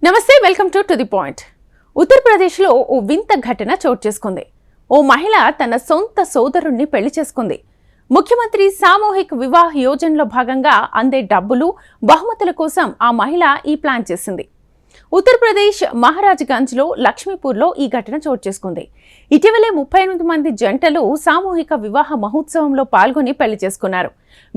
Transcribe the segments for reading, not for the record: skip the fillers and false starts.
నమస్తే, welcome to the point. ఉత్తరప్రదేశ్లో ఓ వింత ఘటన చోటు చేసుకుంది. ఓ మహిళ తన సొంత సోదరుణ్ణి పెళ్లి చేసుకుంది. ముఖ్యమంత్రి సామూహిక వివాహ యోజనలో భాగంగా అందే డబ్బులు, బహుమతుల కోసం ఆ మహిళ ఈ ప్లాన్ చేసింది. ఉత్తరప్రదేశ్ మహారాజ్గంజ్లో లక్ష్మీపూర్లో ఈ ఘటన చోటు చేసుకుంది. ఇటీవలే 38 మంది జంటలు సామూహిక వివాహ మహోత్సవంలో పాల్గొని పెళ్లి చేసుకున్నారు.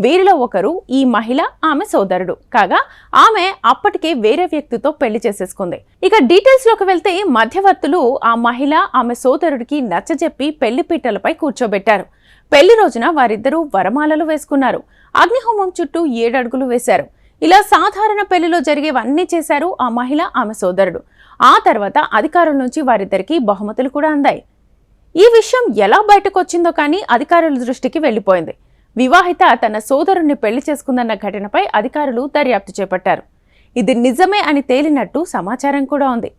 వీరిలో ఒకరు ఈ మహిళ, ఆమె సోదరుడు కాగా ఆమె అప్పటికే వేరే వ్యక్తితో పెళ్లి చేసేసుకుంది. ఇక డీటెయిల్స్ లోకి వెళ్తే మధ్యవర్తులు ఆ మహిళ, ఆమె సోదరుడికి నచ్చజెప్పి పెళ్లి పీటలపై కూర్చోబెట్టారు. పెళ్లి రోజున వారిద్దరూ వరమాలలు వేసుకున్నారు. అగ్నిహోమం చుట్టూ 7 అడుగులు వేశారు. ఇలా సాధారణ పెళ్లిలో జరిగేవన్నీ చేశారు ఆ మహిళ, ఆమె సోదరుడు. ఆ తర్వాత అధికారుల నుంచి వారిద్దరికి బహుమతులు కూడా అందాయి. ఈ విషయం ఎలా బయటకు వచ్చిందో కానీ అధికారుల దృష్టికి వెళ్లిపోయింది. వివాహిత తన సోదరుణ్ణి పెళ్లి చేసుకుందన్న ఘటనపై అధికారులు దర్యాప్తు చేపట్టారు. ఇది నిజమే అని తేలినట్టు సమాచారం కూడా ఉంది.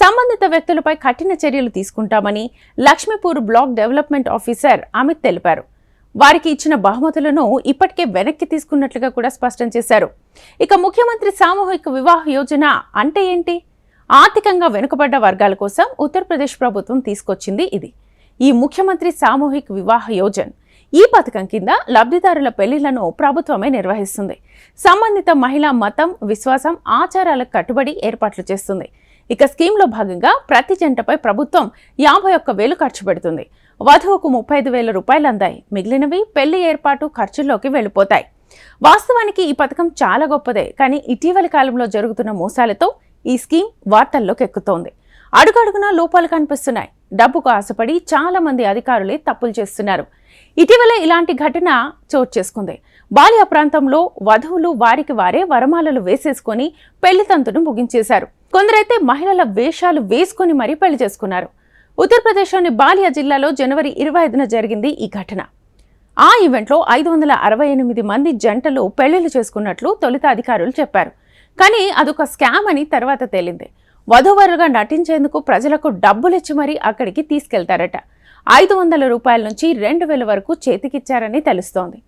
సంబంధిత వ్యక్తులపై కఠిన చర్యలు తీసుకుంటామని Lakshmipur block development officer Amit తెలిపారు. వారికి ఇచ్చిన బహుమతులను ఇప్పటికే వెనక్కి తీసుకున్నట్లుగా కూడా స్పష్టం చేశారు. ఇక ముఖ్యమంత్రి సామూహిక వివాహ యోజన అంటే ఏంటి? ఆర్థికంగా వెనుకబడ్డ వర్గాల కోసం ఉత్తరప్రదేశ్ ప్రభుత్వం తీసుకొచ్చింది ఇది. ఈ ముఖ్యమంత్రి సామూహిక వివాహ యోజన ఈ పథకం కింద లబ్ధిదారుల పెళ్లిళ్లను ప్రభుత్వమే నిర్వహిస్తుంది. సంబంధిత మహిళా మతం, విశ్వాసం, ఆచారాలకు కట్టుబడి ఏర్పాట్లు చేస్తుంది. ఇక స్కీమ్లో భాగంగా ప్రతి జంటపై ప్రభుత్వం 51,000 ఖర్చు పెడుతుంది. వధువుకు 35,000 రూపాయలు అందాయి. మిగిలినవి పెళ్లి ఏర్పాటు ఖర్చుల్లోకి వెళ్లిపోతాయి. వాస్తవానికి ఈ పథకం చాలా గొప్పదే, కానీ ఇటీవలి కాలంలో జరుగుతున్న మోసాలతో ఈ స్కీమ్ వార్తల్లోకి ఎక్కుతోంది. అడుగడుగునా లోపాలు కనిపిస్తున్నాయి. డబ్బుకు ఆశపడి చాలా మంది అధికారులే తప్పులు చేస్తున్నారు. ఇటీవల ఇలాంటి ఘటన చోటు చేసుకుంది. బాలియా ప్రాంతంలో వధువులు వారికి వారే వరమాలలు వేసేసుకుని పెళ్లి తంతును ముగించేశారు. కొందరైతే మహిళల వేషాలు వేసుకుని మరీ పెళ్లి చేసుకున్నారు. ఉత్తరప్రదేశ్లోని బాలియా జిల్లాలో జనవరి 25న జరిగింది ఈ ఘటన. ఆ ఈవెంట్లో 568 మంది జంటలు పెళ్లిళ్లు చేసుకున్నట్లు తొలుత అధికారులు చెప్పారు. కానీ అదొక స్కామ్ అని తర్వాత తేలింది. వధూవరులుగా నటించేందుకు ప్రజలకు డబ్బులిచ్చి మరీ అక్కడికి తీసుకెళ్తారట. 500 రూపాయల నుంచి 2,000 వరకు చేతికిచ్చారని తెలుస్తోంది.